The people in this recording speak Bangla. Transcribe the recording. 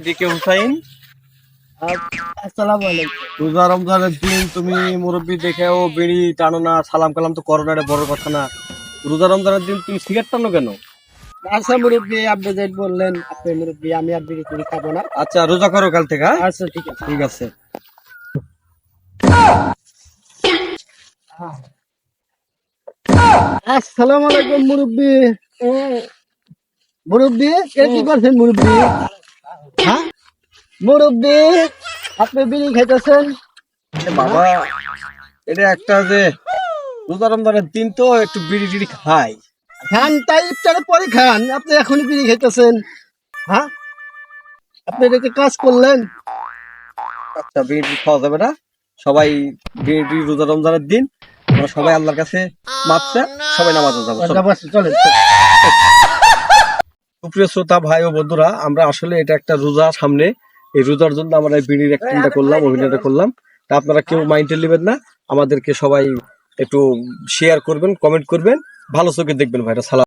ডিকে হুসাইন, আসসালামু আলাইকুম। রোজা রমজানের দিন তুমি মুরব্বী দেখেও বিড়ি টানো না, সালাম কালাম তো করো না, এটা বড় কথা না। রোজা রমজানের দিন তুমি সিগারেট টানো কেন? আচ্ছা মুরব্বী, আপনি যে বললেন আপনি মুরব্বী, আমি আর বিড়ি টিড়ি খাবো না। আচ্ছা, রোজা করো কাল থেকে, হ্যাঁ? আচ্ছা ঠিক আছে। ঠিক আছে। আসসালামু আলাইকুম মুরব্বী। মুরব্বী এ কি করছেন মুরব্বী? হ্যাঁ মুরব্বী, আপনি বিড়ি খাইতেছেন? বাবা, এটা একটা যে রোজা রমজানের দিন তো একটু বিড়ি টিড়ি খাই। খান তাই ইফতারের পরে খান, আপনি এখনই বিড়ি খাইতেছেন? হ্যাঁ, আপনি এটাকে কাজ করলেন? আচ্ছা, বিড়ি টিড়ি খাওয়া যাবে না। সবাই বিড়ি টিড়ি রোজা রমজানের দিন আমরা সবাই আল্লাহর কাছে মাপছে, সবাই নামাজে যাবো। চলো। চলেন। সুপ্রিয় শ্রোতা ভাই ও বন্ধুরা, আমরা আসলে এটা একটা রোজা সামনে, এই রোজার জন্য আমরা এই বিড়ির অ্যাক্টিংটা করলাম, অভিনয়টা করলাম। তা আপনারা কেউ মাইন্ডে নেবেন না, আমাদেরকে সবাই একটু শেয়ার করবেন, কমেন্ট করবেন, ভালো চোখে দেখবেন ভাইরা। সালাম।